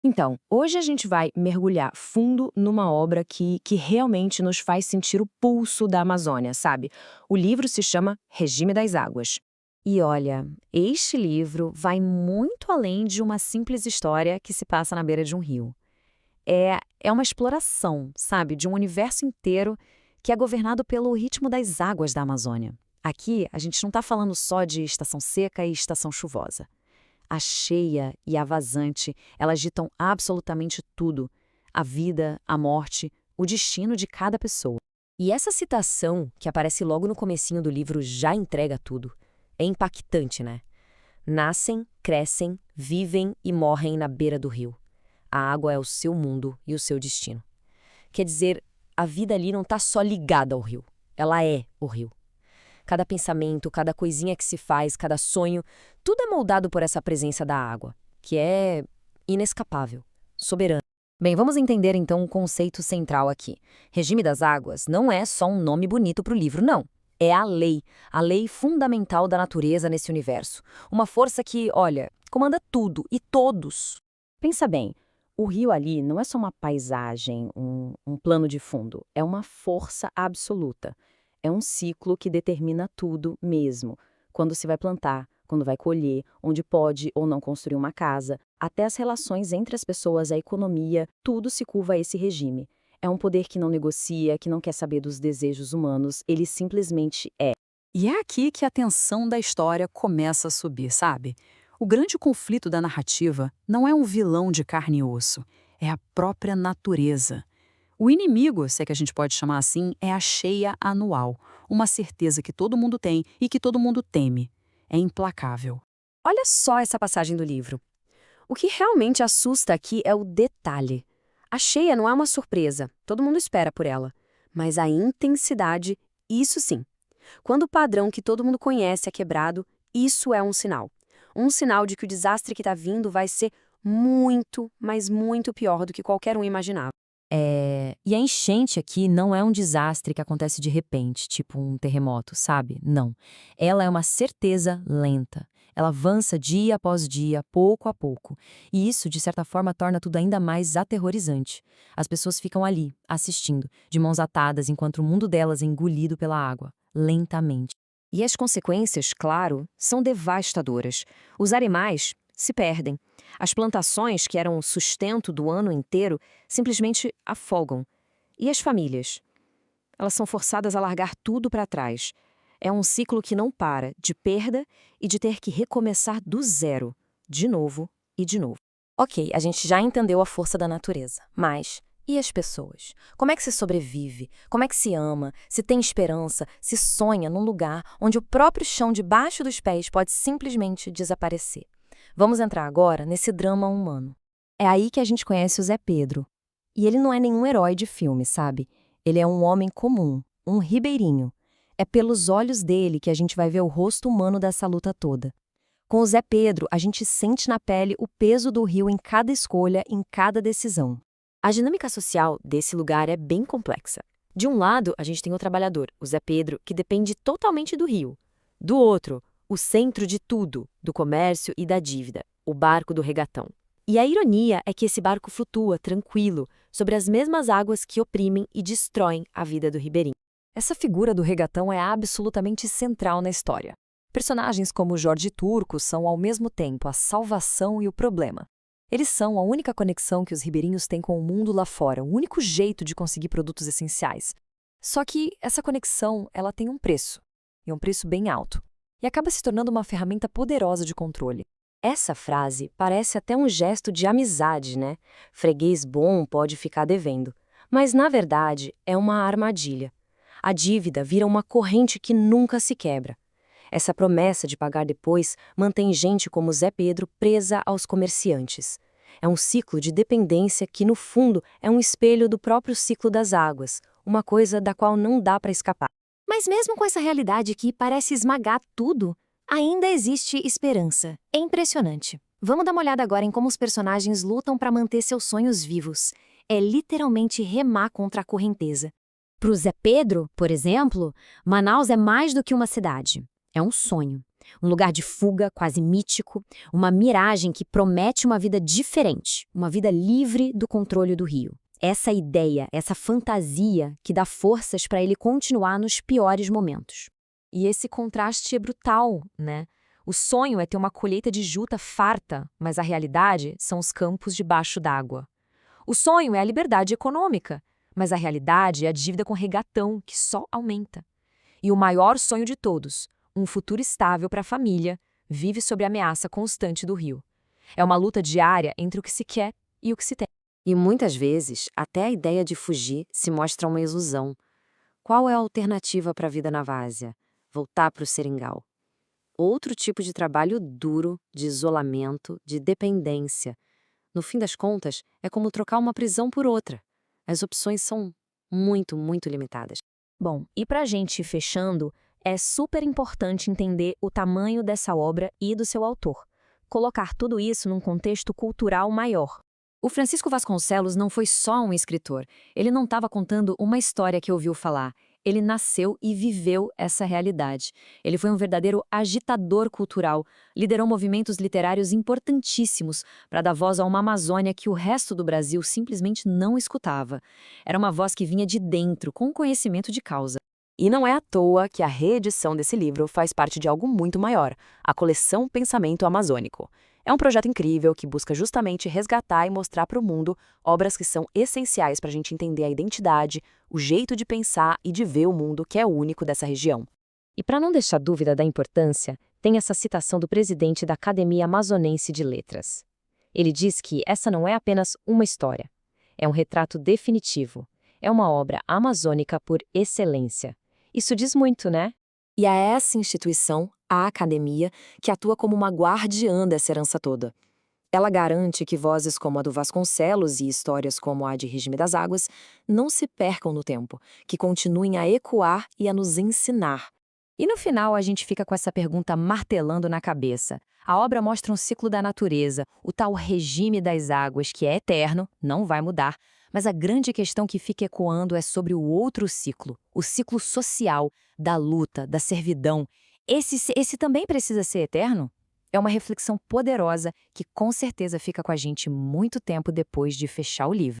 Então, hoje a gente vai mergulhar fundo numa obra que realmente nos faz sentir o pulso da Amazônia, sabe? O livro se chama Regime das Águas. E olha, este livro vai muito além de uma simples história que se passa na beira de um rio. É uma exploração, sabe, de um universo inteiro que é governado pelo ritmo das águas da Amazônia. Aqui, a gente não está falando só de estação seca e estação chuvosa. A cheia e a vazante, elas ditam absolutamente tudo: a vida, a morte, o destino de cada pessoa. E essa citação, que aparece logo no comecinho do livro, já entrega tudo. É impactante, né? Nascem, crescem, vivem e morrem na beira do rio. A água é o seu mundo e o seu destino. Quer dizer, a vida ali não está só ligada ao rio. Ela é o rio. Cada pensamento, cada coisinha que se faz, cada sonho, tudo é moldado por essa presença da água, que é inescapável, soberana. Bem, vamos entender então o conceito central aqui. Regime das Águas não é só um nome bonito para o livro, não. É a lei fundamental da natureza nesse universo. Uma força que, olha, comanda tudo e todos. Pensa bem, o rio ali não é só uma paisagem, um plano de fundo, é uma força absoluta. É um ciclo que determina tudo mesmo. Quando se vai plantar, quando vai colher, onde pode ou não construir uma casa, até as relações entre as pessoas, a economia, tudo se curva a esse regime. É um poder que não negocia, que não quer saber dos desejos humanos, ele simplesmente é. E é aqui que a tensão da história começa a subir, sabe? O grande conflito da narrativa não é um vilão de carne e osso, é a própria natureza. O inimigo, se é que a gente pode chamar assim, é a cheia anual, uma certeza que todo mundo tem e que todo mundo teme. É implacável. Olha só essa passagem do livro. O que realmente assusta aqui é o detalhe. A cheia não é uma surpresa, todo mundo espera por ela. Mas a intensidade, isso sim. Quando o padrão que todo mundo conhece é quebrado, isso é um sinal. Um sinal de que o desastre que está vindo vai ser muito, mas muito pior do que qualquer um imaginava. E a enchente aqui não é um desastre que acontece de repente, tipo um terremoto, sabe? Não. Ela é uma certeza lenta. Ela avança dia após dia, pouco a pouco. E isso, de certa forma, torna tudo ainda mais aterrorizante. As pessoas ficam ali, assistindo, de mãos atadas, enquanto o mundo delas é engolido pela água, lentamente. E as consequências, claro, são devastadoras. Os animais se perdem. As plantações, que eram o sustento do ano inteiro, simplesmente afogam. E as famílias? Elas são forçadas a largar tudo para trás. É um ciclo que não para, de perda e de ter que recomeçar do zero, de novo e de novo. Ok, a gente já entendeu a força da natureza, mas e as pessoas? Como é que se sobrevive? Como é que se ama? Se tem esperança? Se sonha num lugar onde o próprio chão debaixo dos pés pode simplesmente desaparecer? Vamos entrar agora nesse drama humano. É aí que a gente conhece o Zé Pedro. E ele não é nenhum herói de filme, sabe? Ele é um homem comum, um ribeirinho. É pelos olhos dele que a gente vai ver o rosto humano dessa luta toda. Com o Zé Pedro, a gente sente na pele o peso do rio em cada escolha, em cada decisão. A dinâmica social desse lugar é bem complexa. De um lado, a gente tem o trabalhador, o Zé Pedro, que depende totalmente do rio. Do outro, o centro de tudo, do comércio e da dívida, o barco do regatão. E a ironia é que esse barco flutua, tranquilo, sobre as mesmas águas que oprimem e destroem a vida do ribeirinho. Essa figura do regatão é absolutamente central na história. Personagens como Jorge Turco são ao mesmo tempo a salvação e o problema. Eles são a única conexão que os ribeirinhos têm com o mundo lá fora, o único jeito de conseguir produtos essenciais. Só que essa conexão, ela tem um preço, e um preço bem alto, e acaba se tornando uma ferramenta poderosa de controle. Essa frase parece até um gesto de amizade, né? Freguês bom pode ficar devendo. Mas, na verdade, é uma armadilha. A dívida vira uma corrente que nunca se quebra. Essa promessa de pagar depois mantém gente como Zé Pedro presa aos comerciantes. É um ciclo de dependência que, no fundo, é um espelho do próprio ciclo das águas, uma coisa da qual não dá para escapar. Mas mesmo com essa realidade que parece esmagar tudo, ainda existe esperança. É impressionante. Vamos dar uma olhada agora em como os personagens lutam para manter seus sonhos vivos. É literalmente remar contra a correnteza. Para o Zé Pedro, por exemplo, Manaus é mais do que uma cidade. É um sonho. Um lugar de fuga, quase mítico, uma miragem que promete uma vida diferente, uma vida livre do controle do rio. Essa ideia, essa fantasia que dá forças para ele continuar nos piores momentos. E esse contraste é brutal, né? O sonho é ter uma colheita de juta farta, mas a realidade são os campos debaixo d'água. O sonho é a liberdade econômica, mas a realidade é a dívida com regatão, que só aumenta. E o maior sonho de todos, um futuro estável para a família, vive sob a ameaça constante do rio. É uma luta diária entre o que se quer e o que se tem. E muitas vezes, até a ideia de fugir se mostra uma ilusão. Qual é a alternativa para a vida na várzea? Voltar para o seringal. Outro tipo de trabalho duro, de isolamento, de dependência. No fim das contas, é como trocar uma prisão por outra. As opções são muito, muito limitadas. Bom, e para a gente ir fechando, é super importante entender o tamanho dessa obra e do seu autor. Colocar tudo isso num contexto cultural maior. O Francisco Vasconcelos não foi só um escritor. Ele não estava contando uma história que ouviu falar. Ele nasceu e viveu essa realidade. Ele foi um verdadeiro agitador cultural, liderou movimentos literários importantíssimos para dar voz a uma Amazônia que o resto do Brasil simplesmente não escutava. Era uma voz que vinha de dentro, com conhecimento de causa. E não é à toa que a reedição desse livro faz parte de algo muito maior, a coleção Pensamento Amazônico. É um projeto incrível que busca justamente resgatar e mostrar para o mundo obras que são essenciais para a gente entender a identidade, o jeito de pensar e de ver o mundo que é único dessa região. E para não deixar dúvida da importância, tem essa citação do presidente da Academia Amazonense de Letras. Ele diz que essa não é apenas uma história, é um retrato definitivo, é uma obra amazônica por excelência. Isso diz muito, né? E é essa instituição, a academia, que atua como uma guardiã dessa herança toda. Ela garante que vozes como a do Vasconcelos e histórias como a de Regime das Águas não se percam no tempo, que continuem a ecoar e a nos ensinar. E no final a gente fica com essa pergunta martelando na cabeça. A obra mostra um ciclo da natureza, o tal regime das águas que é eterno, não vai mudar, mas a grande questão que fica ecoando é sobre o outro ciclo, o ciclo social, da luta, da servidão. Esse também precisa ser eterno? É uma reflexão poderosa que com certeza fica com a gente muito tempo depois de fechar o livro.